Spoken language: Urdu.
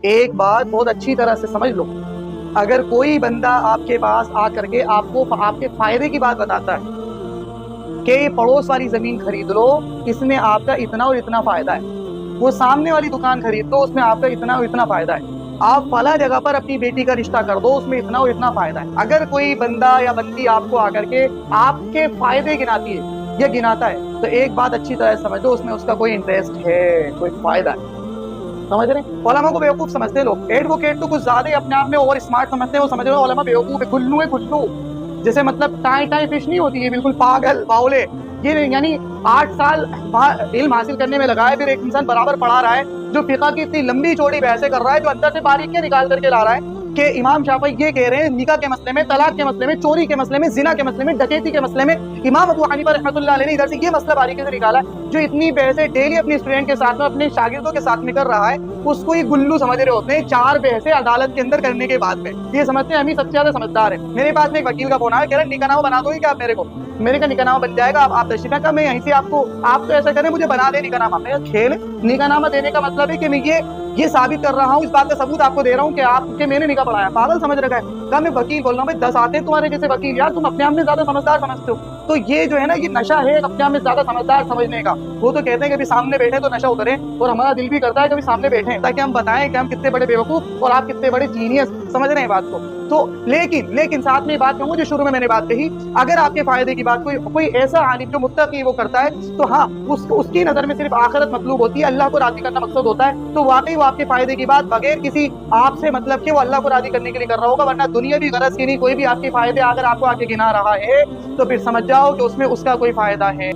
ایک بات بہت اچھی طرح سے سمجھ لو، اگر کوئی بندہ آپ کے پاس آ کر کے آپ کو آپ کے فائدے کی بات بتاتا ہے کہ یہ پڑوس والی زمین خرید لو، اس میں آپ کا اتنا اور اتنا فائدہ ہے، وہ سامنے والی دکان خرید لو، اس میں آپ کا اتنا اور اتنا فائدہ ہے، آپ فلاں جگہ پر اپنی بیٹی کا رشتہ کر دو، اس میں اتنا اور اتنا فائدہ ہے، اگر کوئی بندہ یا بندی آپ کو آ کر کے آپ کے فائدے گناتی ہے یا گناتا ہے تو ایک بات اچھی طرح سے سمجھ دو، اس میں اس کا کوئی انٹرسٹ ہے، کوئی فائدہ ہے۔ سمجھ رہے ہیں؟ علماء کو بیوقوف سمجھتے ہیں لوگ، ایڈوکیٹ تو کچھ زیادہ ہی اپنے آپ میں اوور اسمارٹ سمجھتے ہیں، وہ سمجھ رہے ہو علماء بیوقوف ہے، گلو ہے گلو، جیسے مطلب ٹائیں ٹائیں فش نہیں ہوتی ہے، بالکل پاگل باولے، یہ یعنی 8 سال علم حاصل کرنے میں لگا ہے، پھر ایک انسان برابر پڑھا رہا ہے جو فقہ کی اتنی لمبی چوڑی بحثیں کر رہا ہے، جو اندر سے باریکیاں نکال کر کے لا رہا ہے کہ امام شافعی یہ کہہ رہے ہیں نکاح کے مسئلے میں، طلاق کے مسئلے میں، چوری کے مسئلے میں، زنا کے مسئلے میں، ڈکیتی کے مسئلے میں، امام ابو حنیفہ رحمۃ اللہ علیہ نے ادھر سے یہ مسئلہ باریکی سے نکالا ہے، جو اتنی بحثیں ڈیلی اپنے اسٹوڈنٹ کے ساتھ میں اپنے شاگردوں کے ساتھ میں کر رہا ہے، اس کو یہ گلو سمجھ رہے ہوتے ہیں 4 بحثیں عدالت کے اندر کرنے کے بعد میں، یہ سمجھتے ہیں ہم ہی سب سے زیادہ سمجھدار ہیں۔ میرے پاس میں ایک وکیل کا فون آیا، کہہ رہے نکاح نامہ بنا دو گے کیا آپ میرے کو؟ میرے کا نکاح نامہ بن جائے گا، آپ تشریف رکھیں، میں یہیں سے آپ تو ایسا کریں مجھے بنا دیں نکاح نامہ۔ میں کھیل نکاح نامہ دینے کا مطلب ہے کہ میں یہ ثابت کر رہا ہوں، اس بات کا ثبوت آپ کو دے رہا ہوں کہ آپ کے میں نے نکاح پڑھایا، پاگل سمجھ رکھا ہے۔ کہا میں وکیل بول رہا ہوں، بھائی 10 آتے ہیں تمہارے جیسے وکیل، یار تم اپنے آپ میں زیادہ سمجھدار سمجھتے ہو، تو یہ جو ہے نا یہ نشہ ہے اپنے آپ میں زیادہ سمجھدار سمجھنے کا۔ وہ تو کہتے ہیں کہ بھی سامنے بیٹھے تو نشہ اترے، اور ہمارا دل بھی کرتا ہے کہ بھی سامنے بیٹھے تاکہ ہم بتائیں کہ ہم کتنے بڑے بیوقوف اور آپ کتنے بڑے جینیس، سمجھ رہے ہیں بات کو؟ تو لیکن ساتھ میں یہ بات کہوں جو شروع میں نے بات کہی، اگر آپ کے فائدے کی بات کوئی ایسا عالم جو متقی وہ کرتا ہے تو ہاں اس کی نظر میں صرف آخرت مطلوب ہوتی ہے، اللہ کو راضی کرنا مقصد ہوتا ہے، تو واقعی وہ آپ کے فائدے کی بات بغیر کسی آپ سے مطلب کہ وہ اللہ کو راضی کرنے کے لیے کر رہا ہوگا، ورنہ دنیا بھی غرض کی نہیں، کوئی بھی آپ کے فائدے اگر آپ کو آ کے گنا رہا ہے تو پھر سمجھ جاؤ کہ اس میں اس کا کوئی فائدہ ہے۔